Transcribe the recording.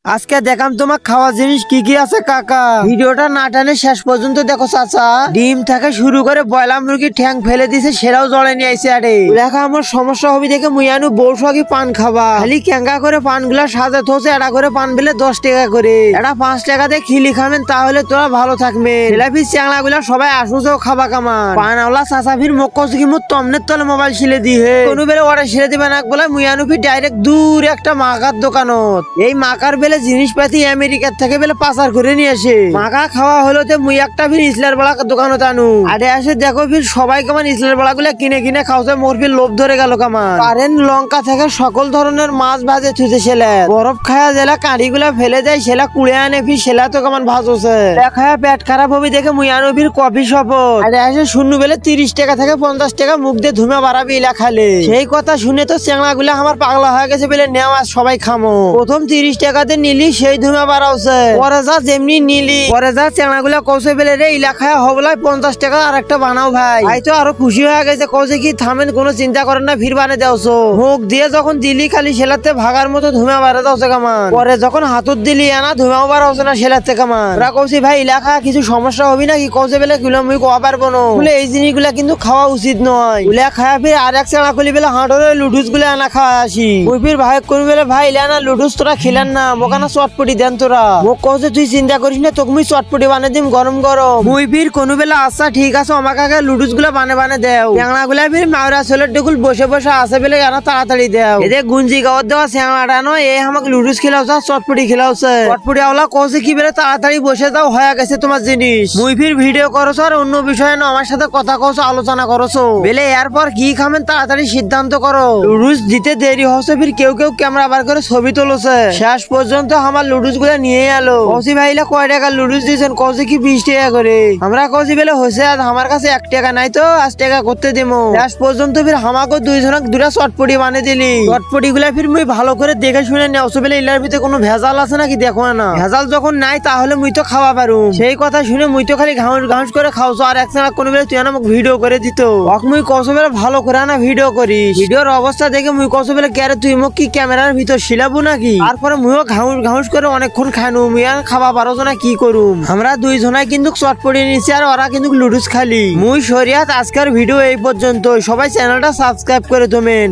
আজকে দেখাম তোমার খাওয়া জিনিস কি কি আছে কাকা। ভিডিওটা না টানে শেষ পর্যন্ত দেখো চাচা। ডিম থেকে শুরু করে বয়লা মুরগি ঠ্যাং ফেলে দিছে, সেটাও জলে নিয়ে আইছে। আরে দেখা আমার সমস্যা হবে দেখে মুইয়ানু বউসকি পান খাবা, খালি ক্যাঙ্গা করে পান গুলা সাজে থোছে। এটা করে পান বেলে 10 টাকা করে, এটা 5 টাকা দিয়ে খিলি খাবেন, তাহলে তোরা ভালো থাকবে। ছেলাফির চ্যাংলা গুলা সবাই আসুসও খাবা কামান। পানওয়ালা চাচাফির মক্কি মুখ তমনের তলে মোবাইল শিলে দিয়ে কোনো বেলে ওরা শিলে দিবে না বলে মুইয়ানু ফির ডাইরেক্ট দূর একটা মাকার দোকানত। এই মাকার বেলে জিনিসপাতি আমেরিকার থেকে বেলে পাচার করে নিয়ে আসে। মাকা খাওয়া হলো তে মুই একটা ফির ইসলার বেলা দোকানত আনু। আরে আসে দেখো ফির সবাই কামান ইসলার বেলা গুলা কিনে কিনে খাওছে। মোর ফির লোভ ধরে গেল কামান। পারেন লঙ্কা থেকে সকল ধরনের মাছ ভাজে থুছে ছেলে, বরফ খায়া জেলা কাঁড়ি গুলা ফেলে দেয়, সেলা কুড়ে আনে ফির সেলা তো কামান ভাজছে। দেখায় পেট খারাপ হবে দেখে মুই আনু ফির কফি শপথ। আরে আসে শুনু বেলে 30 টাকা থেকে 50 টাকা মুখ দিয়ে ধুমা বাড়াবি ইলা খালে। সেই কথা শুনে তো চ্যাংলা গুলা আমার পাগলা হয়ে গেছে বেলে নেওয়া সবাই খামো। প্রথম 30 টাকাতে নিলি সেই ধুমা বাড়াওছে, পরে যা যেমনি নিলি পরে যা চ্যাংলা গুলা কৌছে বেলে রে ইলা খায় হবলাই 50 টাকা আর একটা বানাও ভাই। ভাই তো আরো খুশি হয়ে গেছে, কৌছে কি থামেন কোনো চিন্তা করেন না, ফির বানে দেওছো। মুখ দিয়ে যখন দিলি খালি সেলাতে ভাগার মতো ধুমা বাড়া দাওছে কামান। পরে যখন হাতত দিলি আনা ধুমাও বাড়াওছে না সেলাতে কামান। ওরা কৌছি ভাই ইলা খা কিছু সমস্যা হবি নাকি, কৌছে বেলে গুলো মুই কোয়া পারবো না বলে এই জিনিসগুলা কিন্তু খাওয়া উচিত নয়। উলা খায়া ফির আর এক চ্যাংলা খুলি বেলে হাঁটরে লুডুস গুলা আনা খাওয়া আসি। মুই ফির ভাই করবি বেলে ভাই ইলা না লুডুস তোরা খিলেন না, মোকানা চটপটি দেন তোরা। মোক কৌছে তুই চিন্তা করিস না, তোকে মুই চটপটি বানিয়ে দিম গরম গরম। মুই ফির কোনো বেলা আচ্ছা ঠিক আছে আমাকে আগে লুডুস গুলা বানে দেও। চ্যাংলা গুলা ফির মাওরা ছেলের ডেকুল বসে বসে আসে বেলে আনা তাড়াতাড়ি দেও। এদের গুঞ্জি গাওয়ার দেওয়া চ্যাংলাটা নয়, এই আমাকে লুডুস খিলাওছে চটপটি খিলাওছে। চটপটি আওলা কৌছে কি বেলে তাড়াতাড়ি বসে যাও, হয়ে গেছে তোমার জিনিস। মুই ফির ভিডিও করছো আর অন্য বিষয়ে না আমার সাথে কথা কৌছো, আলোচনা করছো বেলে এরপর কি খাবেন তাড়াতাড়ি সিদ্ধান্ত করো। লুডুস দিতে দেরি হচ্ছে, ফির কেউ কেউ ক্যামেরা বার করে ছবি তুলছে। শেষ পর্যন্ত আমার লুডুস গুলা নিয়ে এলো। কৌছি ভাইলা কয় টাকা লুডুস দিয়েছেন, কৌছে কি 20 টাকা করে। আমরা কৌছি বেলে হয়েছে আর আমার কাছে 1 টাকা নাই তো 8 টাকা করতে দেবো। শেষ পর্যন্ত ফির আমাকে দুইজনক দুটা চটপটি বানিয়ে দিলি। চটপটি গুলা ফির মুই ভালো করে দেখে শুনে নেওছো বেলে ইলার ভিতরে কোনো ভেজাল আছে নাকি দেখো না। ভেজাল যখন নাই তাহলে মুই তো খাওয়া পারু। সেই কথা শুনে মুই তো খালি ঘাউস করে খাওছো। আর এক সময় কোনো বেলে তুই আমাকে ভিডিও করে দিত, মুই কৌছো বেলে ভালো করে না ভিডিও করিস। ভিডিওর অবস্থা দেখে মুই কৌছো বেলে ক্যারে তুই মোক কি ক্যামেরার ভিতর শিলাবো নাকি। তারপরে মুইও ঘাউস করে অনেকক্ষণ খানু। মুই আর খাওয়া পারো না কি করুম। আমরা দুইজনাই কিন্তু চটপটি নিচ্ছি আর ওরা কিন্তু লুডুস খালি। মুই শরিয়াত আজকের ভিডিও এই পর্যন্ত। সবাই চ্যানেলটা সাবস্ক্রাইব করে দেবেন।